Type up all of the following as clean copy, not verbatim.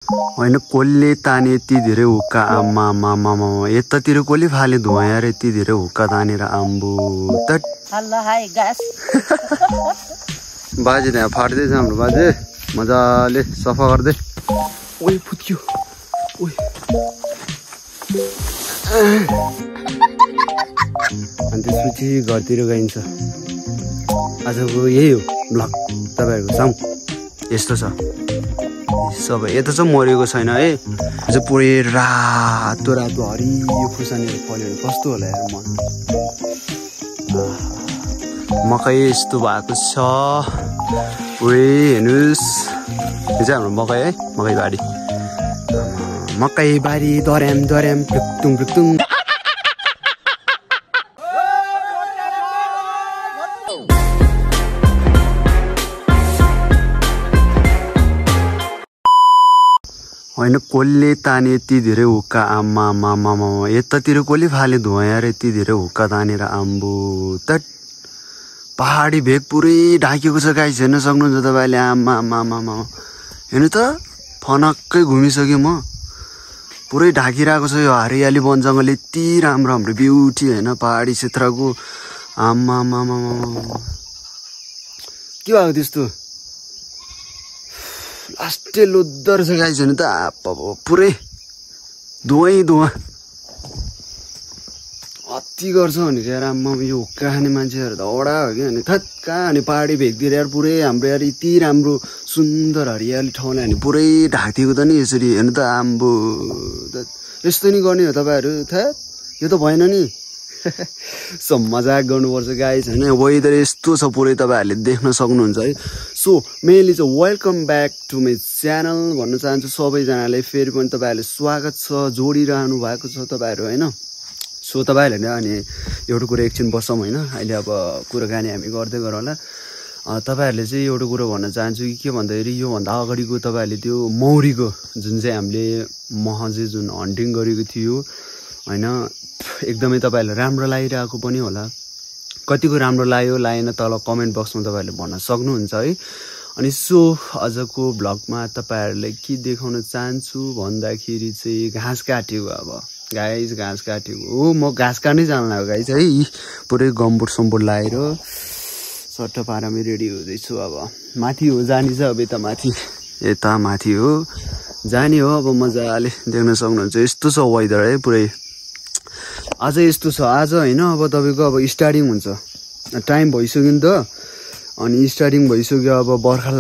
होइन कसले ताने यति धेरै हुक्का आम्मा यतातिर कसले फाले धुवा यार यति धेरै हुक्का तानेर आम्बु तट हेलो हाई गाइस बाजे त्यहाँ फाट्दैछ हाम्रो बाजे मजाले सफा गर्दै ओइ फुट्यो ओइ अनि त्यसपछि घरतिर गइन्छ आजको यही हो ब्लग तपाईँहरूको साउँ यस्तो छ सबै यता चाहिँ मरेको छैन है अझ पुरै रातो रातो हरियो खुर्सानीहरू फल्यो भने कस्तो होला यार मन मकै यस्तो भएको छ पुरै हेर्नुहोस् यो चाहिँ हाम्रो मकै है मकै बारी दर्याम प्लुक्टुङ होइन कसले ताने यति धेरै हुक्का आम्मा यतातिर कसले फाले धुवा यार यति धेरै हुक्का तानेर आम्बु तट पहाडी भेग पुरै ढाकेको छ गाइस हेर्न सक्नुहुन्छ तपाईँले आम्मा हेर्नु त फनक्कै घुमिसकेँ म पुरै ढाकिरहेको छ यो हरियाली वन जङ्गल यति राम्रो हाम्रो ब्युटी होइन पहाडी क्षेत्रको आम्मा के भएको त्यस्तो लास्टै लोद्धर छ गाइस हेर्नु त पुरै धुवा अति गर्छ भने यार आम्मा यो हुक्का खाने मान्छेहरू त ओडा हो कि अनि थत कहाँ अनि पहाडी भेगतिर यार पुरै हाम्रो यार यति राम्रो सुन्दर हरियाली ठाउँलाई अनि पुरै ढाकिदिएको त नि यसरी हेर्नु त आम्बो यस्तो नि गर्ने हो तपाईँहरू थत यो त भएन नि सो मजाक गर्नुपर्छ गाइस होइन वेदर यस्तो छ पुरै तपाईँहरूले देख्न सक्नुहुन्छ है सो मेनली चाहिँ welcome back to my channel भन्न चाहन्छु सबैजनालाई फेरि पनि तपाईँहरूले स्वागत छ जोडिरहनु भएको छ तपाईँहरू होइन सो तपाईँहरूले अनि एउटा कुरो एकछिन बसौँ होइन अहिले अब कुराकानी हामी गर्दै गरौँला तपाईँहरूले चाहिँ एउटा कुरो भन्न चाहन्छु कि के भन्दाखेरि योभन्दा अगाडिको तपाईँहरूले त्यो मौरीको जुन चाहिँ हामीले मह चाहिँ जुन हन्टिङ गरेको थियो होइन एकदमै तपाईँहरूले राम्रो लागिरहेको पनि होला कतिको राम्रो लाग्यो लागेन तल कमेन्ट बक्समा तपाईँहरूले भन्न सक्नुहुन्छ है अनि सो आजको भ्लगमा तपाईँहरूलाई के देखाउन चाहन्छु भन्दाखेरि चाहिँ घाँस काटेको अब गाइस घाँस काटेको हो म घाँस काट्नै जानु लाग्यो गाइस है पुरै गम्बुट सम्बुट लगाएर सट्ट पारामै रेडी हुँदैछु अब माथि हो जाने चाहिँ अब यता माथि हो जाने हो अब मजाले देख्न सक्नुहुन्छ यस्तो छ वेदर है पुरै आज यस्तो छ आज होइन अब तपाईँको अब स्टार्टिङ हुन्छ टाइम भइसक्यो नि त अनि स्टार्टिङ भइसक्यो अब बर्खा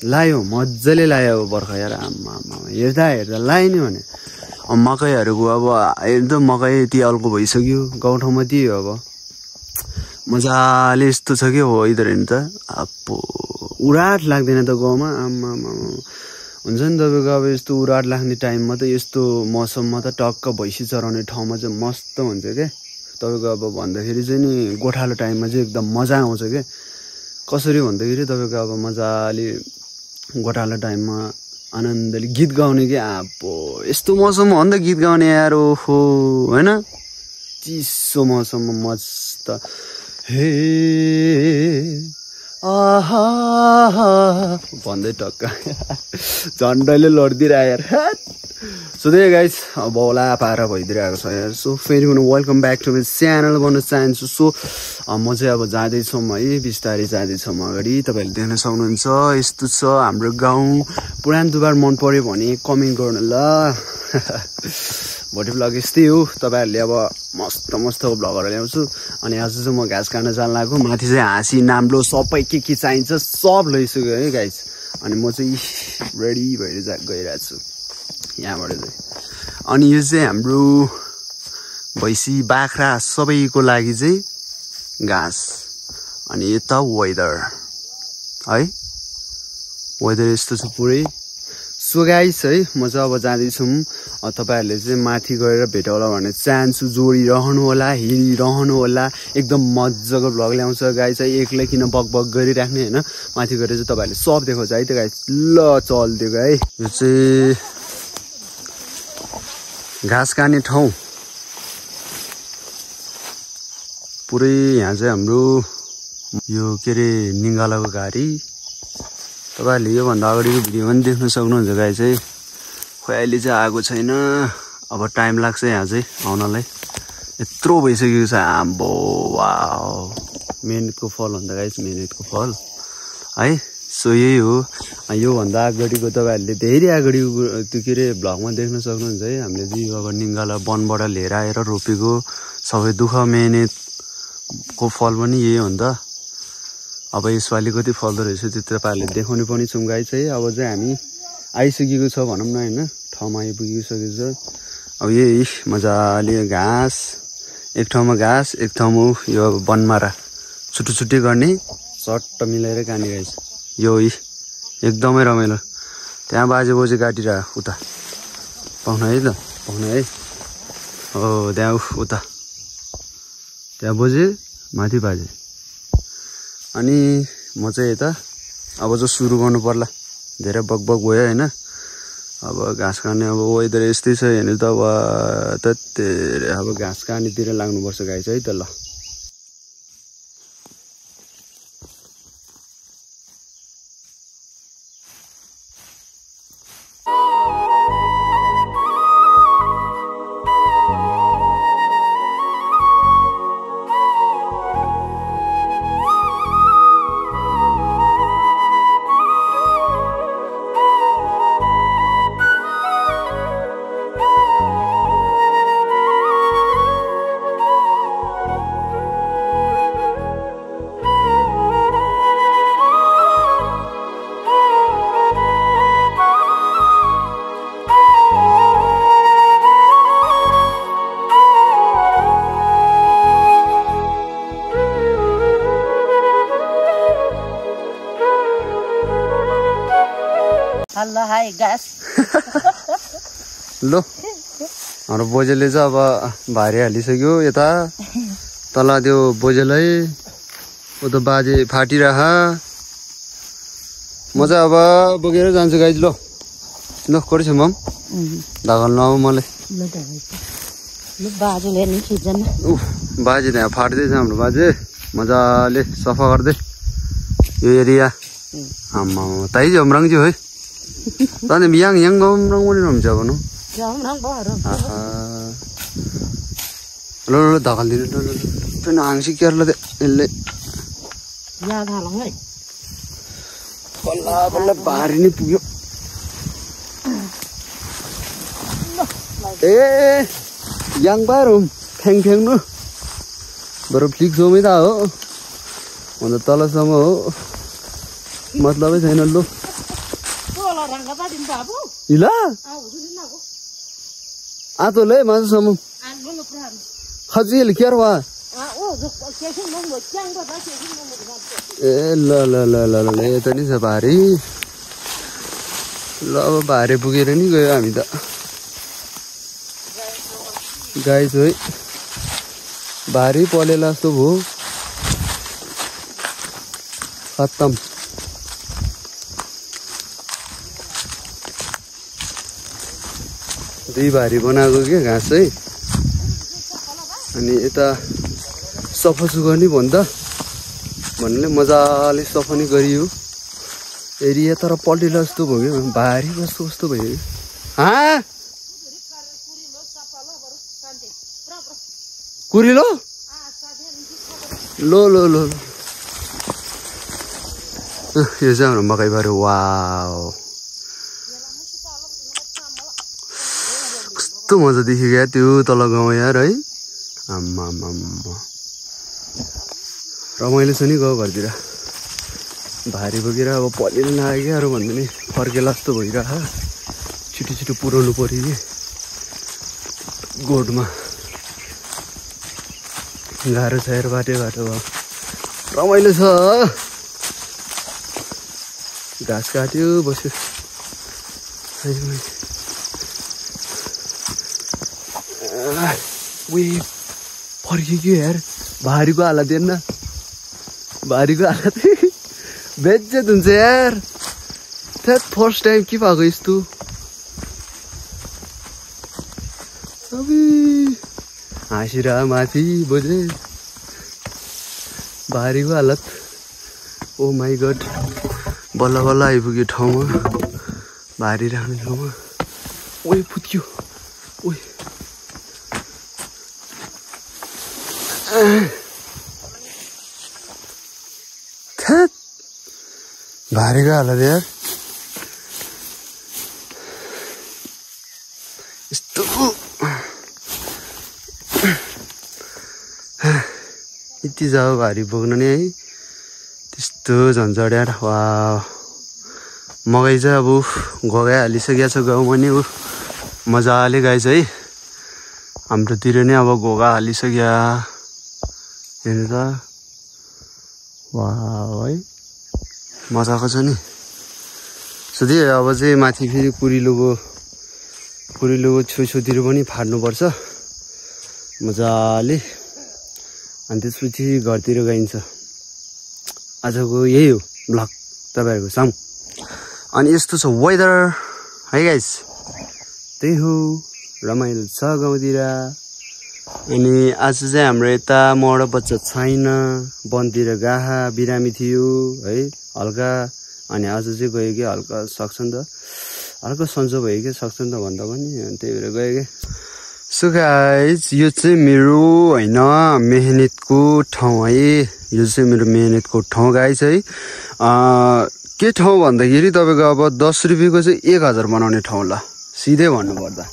लायो मजाले लायो अब बर्खा यार आम्मा हेर्दा लायो नि भने अब मकैहरूको अब हेर्नु मकै तिहालको भइसक्यो गाउँठाउँमा त्यही हो अब मजाले यस्तो छ कि वेदर हेर्नु त अब उराट लाग्दैन त गाउँमा आम्मा हुन्छ नि तपाईँको अब यस्तो उराट लाग्ने टाइममा त यस्तो मौसममा त टक्क भैँसी चराउने ठाउँमा चाहिँ मस्त हुन्छ क्या तपाईँको अब भन्दाखेरि चाहिँ नि गोठालो टाइममा चाहिँ एकदम मजा आउँछ क्या कसरी भन्दाखेरि तपाईँको अब मजाले गोठालो टाइममा आनन्दले गीत गाउने क्या अब यस्तो मौसममा हो नि त गीत गाउने यार ओहो होइन चिसो मौसममा मस्त हे आहा भन्दै टक्क झन्डैले लडिदिइरह्यो यार सो त्यही गाइस बौला पारा भइदिइरहेको छ यार सो फेरि पनि welcome back to my channel भन्न चाहन्छु सो म चाहिँ अब जाँदैछौँ है बिस्तारै जाँदैछौँ अगाडि तपाईँहरूले देख्न सक्नुहुन्छ यस्तो छ हाम्रो गाउँ पुरानो दुबार मन पर्यो भने कमेन्ट गर्नु ल भोलि भ्लग यस्तै हो तपाईँहरूले अब मस्त भ्लगहरू ल्याउँछु अनि आज चाहिँ म घाँस काट्न जान लाग्यो माथि चाहिँ हाँसी नाम्लो सबै के चाहिन्छ सब लैसक्यो है गाइस अनि म चाहिँ रेडी भएर गइरहेको छु यहाँबाट चाहिँ अनि यो चाहिँ हाम्रो भैँसी बाख्रा सबैको लागि चाहिँ घाँस अनि यता वेदर है वेदर यस्तो छ पुरै सो गाइस है म चाहिँ अब जाँदैछु तपाईँहरूले चाहिँ माथि गएर भेटौँला भन्ने चाहन्छु जोडिरहनु होला हेरिरहनु होला एकदम मजाको भ्लग ल्याउँछ गाइस है एक्लै किन बक गरिराख्ने होइन माथि गएर चाहिँ तपाईँहरूले सब देखाउँछ है त गाइस ल चलिदिएको है यो चाहिँ घाँस काट्ने ठाउँ पुरै यहाँ चाहिँ हाम्रो यो के अरे निङ्गालाको घारी तपाईँहरूले योभन्दा अगाडिको भिडियो पनि देख्न सक्नुहुन्छ गाइस है खोइ अहिले चाहिँ आएको छैन अब टाइम लाग्छ यहाँ चाहिँ आउनलाई यत्रो भइसकेको छ आम्बो वाउ मेहनतको फल भन्दा गाइस मेहनतको फल है सो यही हो योभन्दा अगाडिको तपाईँहरूले धेरै अगाडिको त्यो के अरे भ्लगमा देख्न सक्नुहुन्छ है हामीले चाहिँ अब निङ्गाला वनबाट लिएर आएर रोपेको सबै दुःख मेहनतको फल पनि यही हो नि त अब यसपालि कति फल्दो रहेछ त्यो तपाईँहरूले देखाउने पनि छौँ गाइस है अब चाहिँ हामी आइसकेको छ भनौँ न होइन ठाउँमा आइपुगिसकेको छ अब यही मजाले घाँस एक ठाउँमा घाँस एक ठाउँमा यो बनमारा छुट्टी छुट्टी गर्ने सट्ट मिलाएर काने गाइस यो एकदमै रमाइलो त्यहाँ बाजे बोजे काटिरह उता पाउन है त पाउन है हो त्यहाँ उता त्यहाँ बोजे माथि बाजे अनि म चाहिँ यता अब चाहिँ सुरु गर्नु पर्ला धेरै बकबक भयो होइन अब घाँस काट्ने अब वेदर यस्तै छ हेर्नु त अब अब घाँस काट्नेतिर लाग्नुपर्छ गाइस है त ल Hello, hi guys. लो हाम्रो बोजेले चाहिँ अब भारी हालिसक्यो यता तल त्यो बोजेलाई उता बाजे फाटिरह म चाहिँ अब बोकेर जान्छु गाइज ल ल कोरेछ मम धागल नआऊ मलाई बाजेले नि खिच्दैन बाजे त्यहाँ फाट्दैछ हाम्रो बाजे मजाले सफा गर्दै यो एरिया आम्मा ताइ जमरङ चाहिँ है तने मियाङ yang ngomong पनि हुन्छ भनौ ल ल धकल दिनु ल ल पेन आंसी केरला दे यसले या धालङ है बल्ल बल्ल भारी नै पुग्यो ए yang बारुम ठ्याङ ठ्याङ न बरु फ्लिक जोमै त हो अन्त तलसम्म हो मतलबै छैन लो इला आतो ले मासु समु खजिल केरवा ए ल ल ल ल ल यता नि छ भारी ल अब भारी पुगेर नि गयो हामी त गाइस है भारी पलेला जस्तो भयो खत्तम दुई भारी बनाएको के घाँस चाहिँ अनि यता सफा सुग्घर नि भन्दा भन्ने मजाले सफा नि गरियो एरिया तर पल्टिला जस्तो भयो भारी कस्तो कस्तो भयो कुरिलो लो लो लो यो चाहिँ हाम्रो मकै बारी वाउ कस्तो मजा देखियो क्या त्यो तल गाउँ यार है आम्मा रमाइलो छ नि गाउँ घरतिर भारी बोकेर अब पलिन लाग्यो भन्दा नि फर्केला जस्तो भइरह छिटो छिटो पुऱ्याउनु पर्यो कि गोठमा गाह्रो छ यार बाटो बाटो रमाइलो छ घाँस काट्यो बस्यो उयो फर्कियो यार भारीको हालत हेर्न भारीको हालत बेज्जत हुन्छ यार थ्याट फर्स्ट टाइम के भएको यस्तो हाँसिरह माथि बोझे भारीको हालत ओ माई गड बल्ल बल्ल आइपुग्यो ठाउँमा भारी राख्ने ठाउँमा ओइ फुत्क्यो ओइ थेट भारीको हालत यार यस्तो यति जाऊ भारी बोक्न नि है त्यस्तो झन्झट यार वा मकै चाहिँ अब गगाइ हालिसकेको छ गाउँमा नि मजाले गाई छ है हाम्रोतिर नै अब घोगा हालिसक्यो हेर्नु त वा है मजाको छ नि सधैँ अब चाहिँ माथि फेरि कुरिलोको छेउछेउतिर पनि फाट्नुपर्छ मजाले अनि त्यसपछि घरतिर गइन्छ आजको यही हो ब्लग तपाईँहरूको सामु अनि यस्तो छ वेदर है गाइस त्यही हो रमाइलो छ गाउँतिर अनि आज चाहिँ हाम्रो यता मौरा बच्चा छैन वनतिर गाहा बिरामी थियो है हल्का अनि आज चाहिँ गयो कि हल्का सक्छ नि त हल्का सन्चो भयो कि सक्छ नि त भन्दा पनि त्यही भएर गयो कि सो गाइस यो चाहिँ मेरो होइन मेहनतको ठाउँ है यो चाहिँ मेरो मेहनतको ठाउँ गाइस है के ठाउँ भन्दाखेरि तपाईँको अब 10 रुपियाँको चाहिँ 1000 बनाउने ठाउँ ल सिधै भन्नुपर्दा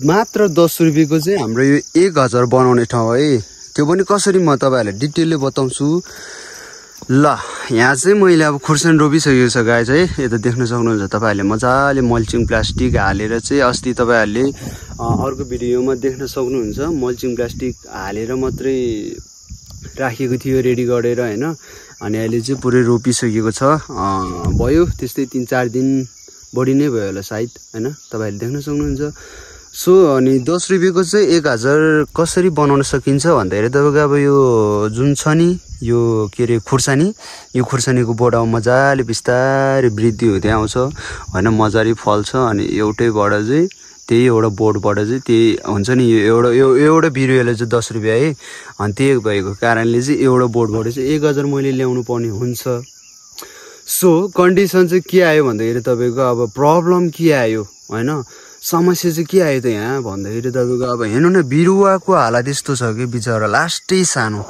मात्र 10 रुपियाँको चाहिँ हाम्रो यो 1000 बनाउने ठाउँ है त्यो पनि कसरी म तपाईँहरूलाई डिटेलले बताउँछु ल यहाँ चाहिँ मैले अब खुर्सानी रोपिसकेको छ गाइस है यता देख्न सक्नुहुन्छ तपाईँहरूले मजाले मल्चिङ प्लास्टिक हालेर चाहिँ अस्ति तपाईँहरूले अर्को भिडियोमा देख्न सक्नुहुन्छ मल्चिङ प्लास्टिक हालेर मात्रै राखेको थियो रेडी गरेर होइन अनि अहिले चाहिँ पुरै रोपिसकेको छ भयो त्यस्तै 3-4 दिन बढी नै भयो होला सायद होइन तपाईँहरूले देख्न सक्नुहुन्छ सो अनि 10 रुपियाँको चाहिँ 1000 कसरी बनाउन सकिन्छ भन्दाखेरि तपाईँको अब यो जुन छ नि यो के अरे खुर्सानी यो खुर्सानीको बोटमा मजाले बिस्तारै वृद्धि हुँदै आउँछ होइन मजाले फल्छ अनि एउटैबाट चाहिँ त्यही एउटा बोटबाट चाहिँ त्यही हुन्छ नि यो एउटा बिरुवाले चाहिँ 10 रुपियाँ है अनि त्यही भएको कारणले चाहिँ एउटा बोटबाट चाहिँ 1000 मैले ल्याउनु पर्ने हुन्छ सो कन्डिसन चाहिँ के आयो भन्दाखेरि तपाईँको अब प्रब्लम के आयो होइन समस्या चाहिँ के आयो त यहाँ भन्दाखेरि तपाईँको अब हेर्नु न बिरुवाको हालत यस्तो छ कि बिचरा लास्टै सानो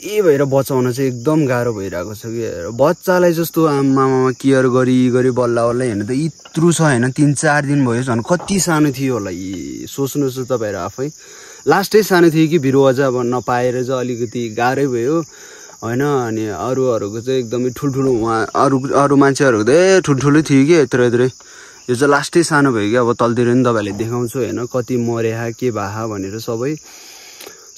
त्यही भएर बचाउन चाहिँ एकदम गाह्रो भइरहेको छ कि बच्चालाई जस्तो आमामा केयर गरी बल्ल हेर्नु त यत्रो छ होइन 3-4 दिन भयो झन् कति सानो थियो होला सोच्नुहोस् तपाईँहरू आफै लास्टै सानो थियो कि बिरुवा चाहिँ अब नपाएर चाहिँ अलिकति गाह्रै भयो होइन अनि अरूहरूको चाहिँ एकदमै ठुल्ठुलो उहाँ अरू मान्छेहरूको चाहिँ ठुल्ठुलै थियो कि यत्रो यो चाहिँ लास्टै सानो भयो कि अब तलतिर नि तपाईँहरूले देखाउँछु होइन कति मर्या के भाहा भनेर सबै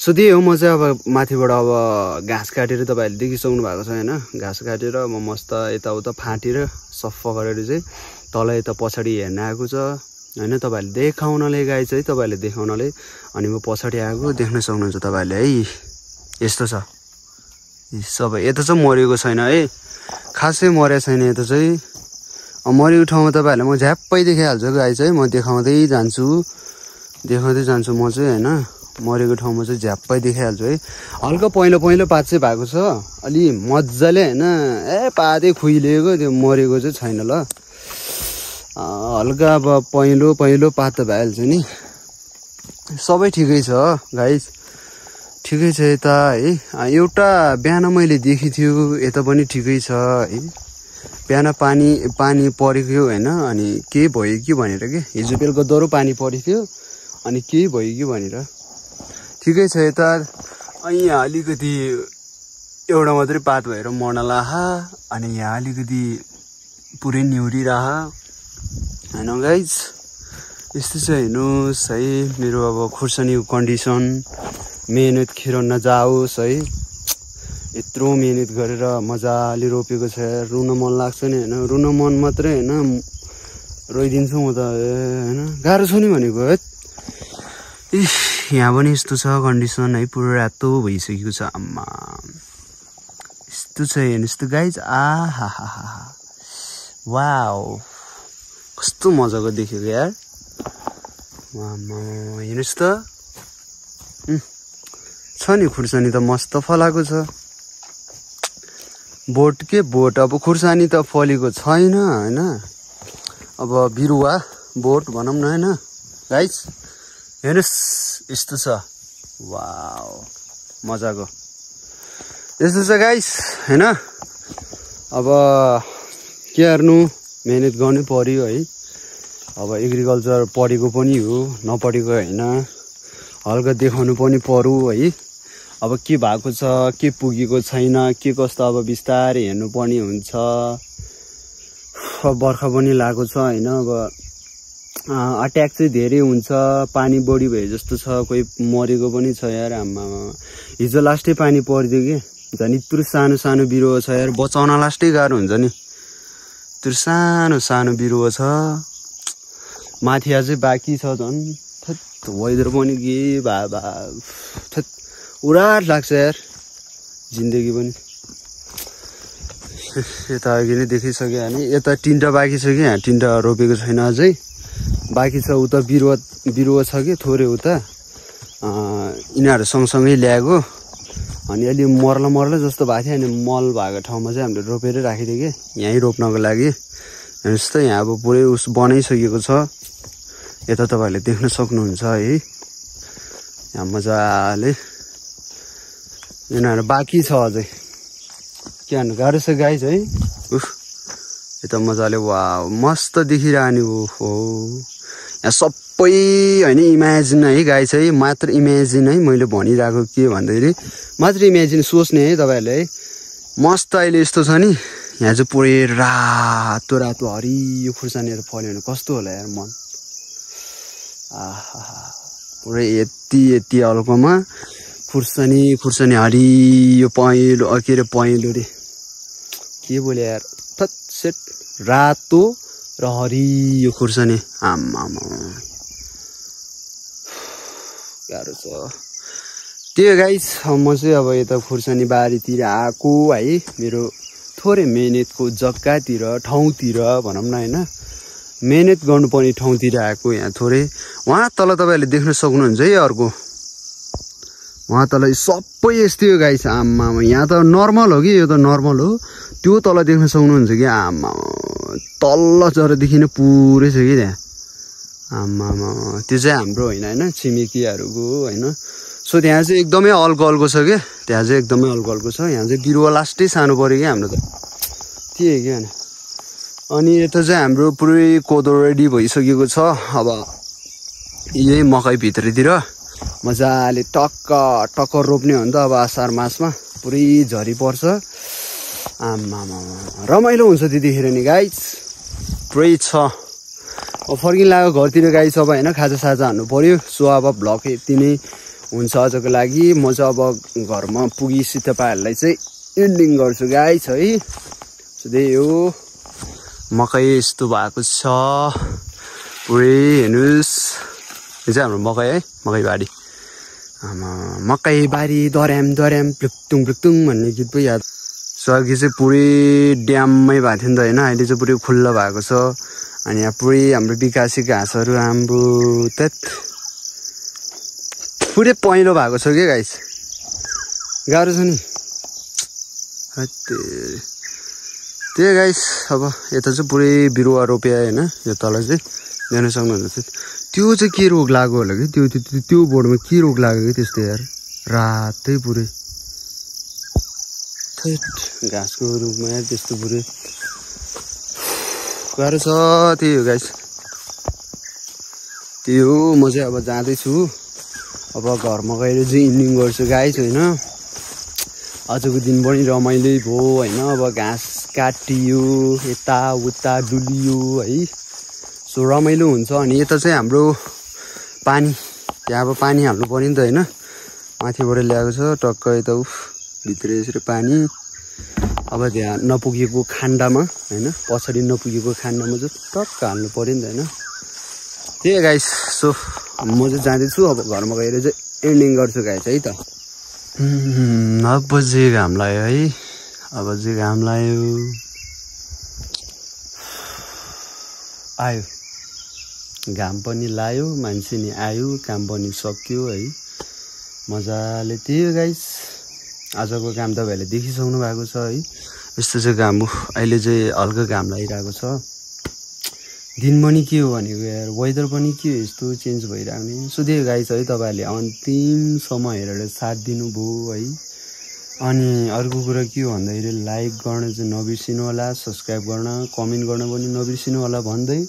सो त्यही हो म चाहिँ अब माथिबाट अब घाँस काटेर तपाईँहरूले देखिसक्नु भएको छ होइन घाँस काटेर म मस्त यताउता फाटेर सफा गरेर चाहिँ तल यता पछाडि हेर्न आएको छ होइन तपाईँहरूले देखाउनले गाई चाहिँ तपाईँहरूले देखाउनले अनि म पछाडि आएको देख्न सक्नुहुन्छ तपाईँहरूले है यस्तो छ सबै यता चाहिँ मरेको छैन है खासै मरेको छैन यता चाहिँ मरेको ठाउँमा तपाईँहरूलाई म झ्याप्पै देखाइहाल्छु गाई चाहिँ म देखाउँदै जान्छु म चाहिँ होइन मरेको ठाउँमा चाहिँ झ्याप्पै देखाइहाल्छु है हल्का पहिलो पात चाहिँ भएको छ अलि मजाले होइन पातै खुइलिएको त्यो मरेको चाहिँ छैन ल हल्का अब पहिलो पात त भइहाल्छ नि सबै ठिकै छ गाइस ठिकै छ यता है एउटा बिहान मैले देखेको थियो यता पनि ठिकै छ है बिहान पानी परेको होइन अनि केही भयो कि भनेर के हिजो बेलुका दह्रो पानी परेको थियो अनि केही भयो कि भनेर ठिकै छ यता यहाँ अलिकति एउटा मात्रै पात भएर मर्नलाहा अनि यहाँ अलिकति पुरै निहुरिरहा होइन गाइज यस्तो चाहिँ हेर्नुहोस् है मेरो अब खुर्सानीको कन्डिसन मेहनत खेर नजाओस् है यत्रो मेहनत गरेर मजाले रोपेको छ रुन मन लाग्छ नि होइन रुन मन मात्रै होइन रोइदिन्छु म त होइन गाह्रो छ नि भनेको है यहाँ पनि यस्तो छ कन्डिसन है पुरो रातो भइसकेको छ आम्मा यस्तो छ हेर्नुहोस् त गाइज आहा वाउ कस्तो मजाको देखेको यार हेर्नुहोस् त छ नि खुर्सानी त मस्त फलाएको छ बोट अब खुर्सानी त फलेको छैन होइन अब बिरुवा बोट भनौँ न हैन गाइस हेर्नुस् यस्तो छ वाउ मजाको यस्तो छ गाइस हैन अब के गर्नु मेहनत गर्नै पर्यो है अब एग्रिकल्चर पढेको पनि हो नपढेको हैन हल्का देखाउनु पनि पर्यो है अब के भएको छ के पुगेको छैन के कस्तो अब बिस्तारै हेर्नु पर्ने हुन्छ बर्खा पनि लागेको छ हैन अब अट्याक चाहिँ धेरै हुन्छ पानी बढी भए जस्तो छ कोही मरेको पनि छ यार आम्मा हिजो लास्टै पानी पर्दियो के झन् यत्रो सानो सानो बिरुवा छ यार बचाउन लास्टै गाह्रो हुन्छ नि त्यो सानो सानो बिरुवा छ माथि अझै बाँकी छ झन् थत वेदर पनि के बाबा थत उराट लाग्छ यार जिन्दगी पनि यता अघि नै देखिसक्यो होइन यता तिनवटा बाँकी छ कि यहाँ तिनवटा रोपेको छैन अझै बाँकी छ उता बिरुवा छ कि थोरै उता यिनीहरू सँगसँगै ल्याएको अनि अलि मर्ला जस्तो भएको थियो अनि मल भएको ठाउँमा चाहिँ हामीले रोपेरै राखिदियो कि यहीँ रोप्नको लागि हेर्नुहोस् त यहाँ अब पुरै उस बनाइसकेको छ यता तपाईँहरूले देख्न सक्नुहुन्छ है यहाँ मजाले यिनीहरू बाँकी छ अझै के भन्नु गाह्रो छ गाइस है उफ यता मजाले वा मस्त देखिरहने हो यहाँ सबै होइन इमेजिन है गाइस है मात्र इमेजिन है मैले भनिरहेको के भन्दाखेरि मात्र इमेजिन सोच्ने है तपाईँहरूले है मस्त अहिले यस्तो छ नि यहाँ चाहिँ पुरै रातो रातो हरियो खुर्सानीहरू फल्यो भने कस्तो होला यार मन आहा पुरै यति अल्पमा खुर्सानी हरियो पहेँलो के अरे पहेँलो रे के बोले यार थत सेट रातो र हरियो खुर्सानी आम्मा गाह्रो छ त्यो गाइस म चाहिँ अब यता खुर्सानी बारीतिर आएको है मेरो थोरै मेहनतको जग्गातिर ठाउँतिर भनौँ न होइन मेहनत गर्नुपर्ने ठाउँतिर आएको यहाँ थोरै वहाँ तल तपाईँहरूले देख्न सक्नुहुन्छ है अर्को वहाँ तल सबै यस्तै हो गाइस आम्मा यहाँ त नर्मल हो कि यो त नर्मल हो त्यो तल देख्न सक्नुहुन्छ कि आम्मा तल्ल जरादेखि नै पुरै छ कि त्यहाँ आम्मा त्यो चाहिँ हाम्रो होइन छिमेकीहरूको होइन सो त्यहाँ चाहिँ एकदमै अल्को छ क्या त्यहाँ चाहिँ एकदमै अल्को छ यहाँ चाहिँ बिरुवा लास्टै सानो पऱ्यो क्या हाम्रो त त्यही हो क्या अनि यता चाहिँ हाम्रो पुरै कोदो रेडी भइसकेको छ अब यही मकै भित्रतिर मजाले टक्क रोप्ने हो नि त अब असार मासमा पुरै झरी पर्छ आम्मा रमाइलो हुन्छ त्यतिखेर नि गाइस पुरै छ अब फर्किन लाग्यो घरतिर गाइस अब होइन खाजा हान्नु पर्यो सो अब भ्लग यति नै हुन्छ आजको लागि म चाहिँ अब घरमा पुगिसि तपाईँहरूलाई चाहिँ एन्डिङ गर्छु गाइस है त्यही हो मकै यस्तो भएको छ पुरै हेर्नुहोस् यो चाहिँ हाम्रो मकै है मकै बारी मकै बारी दर्याम प्लुक्टुङ भन्ने गीत पो याद सो अघि चाहिँ पुरै ड्याममै भएको थियो नि त होइन अहिले चाहिँ पुरै खुल्ला भएको छ अनि यहाँ पुरै हाम्रो विकासी घाँसहरू आम्बो पुरै पहेँलो भएको छ क्या गाइस गाह्रो छ नि त्यही गाइस अब यता चाहिँ पुरै बिरुवा रोप्या होइन यो तल चाहिँ जान सक्नुहुन्छ त्यो चाहिँ के रोग लाग्यो होला कि त्यो बोर्डमा के रोग लाग्यो कि त्यस्तो यार रातै पुरै घाँसको रुखमा यार त्यस्तो पुरै गाह्रो छ त्यही हो गाइस त्यही हो म चाहिँ अब जाँदैछु अब घरमा गएर चाहिँ इन्डिङ गर्छु गाइस होइन आजको दिन पनि रमाइलो भयो होइन अब घाँस काटियो यताउता डुलियो है सो रमाइलो हुन्छ अनि यता चाहिँ हाम्रो पानी त्यहाँ अब पानी हाल्नु पर्यो नि त होइन माथिबाट ल्याएको छ टक्क यता भित्र यसरी पानी अब त्यहाँ नपुगेको खान्डामा होइन पछाडि नपुगेको खान्डामा चाहिँ टक्क हाल्नु पर्यो नि त होइन त्यही गाइस सो म चाहिँ जाँदैछु अब घरमा गएर चाहिँ एन्डिङ गर्छु गाइस है त अब चाहिँ घाम लाग्यो है अब चाहिँ घाम लाग्यो आयो घाम पनि लायो मान्छे नि आयो काम पनि सक्यो है मजाले त्यही हो गाइस आजको काम तपाईँहरूले देखिसक्नु भएको छ है यस्तो चाहिँ घाम अहिले चाहिँ हल्का घाम लागिरहेको छ दिन पनि के हो भनेको यार वेदर पनि के हो यस्तो चेन्ज भइराख्ने सो त्यही गाइस है तपाईँहरूले अन्तिमसम्म हेरेर साथ दिनुभयो है अनि अर्को कुरा के हो भन्दाखेरि लाइक गर्न चाहिँ नबिर्सिनु होला सब्सक्राइब गर्न कमेन्ट गर्न पनि नबिर्सिनु होला भन्दै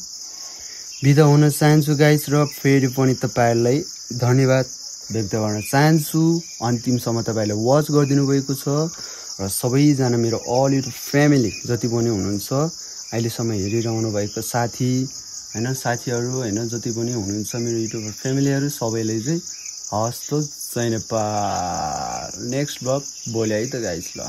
बिदा हुन चाहन्छु गाइस र फेरि पनि तपाईँहरूलाई धन्यवाद व्यक्त गर्न चाहन्छु अन्तिमसम्म तपाईँहरूले वाच गरिदिनु भएको छ र सबैजना मेरो अल युट्युब फ्यामिली जति पनि हुनुहुन्छ अहिलेसम्म हेरिरहनु भएको साथी हैन साथीहरू हैन जति पनि हुनुहुन्छ मेरो युट्युब फ्यामिलीहरू सबैले चाहिँ हस् त जय नेपाल नेक्स्ट ब्लग भोलि है त गाइस ल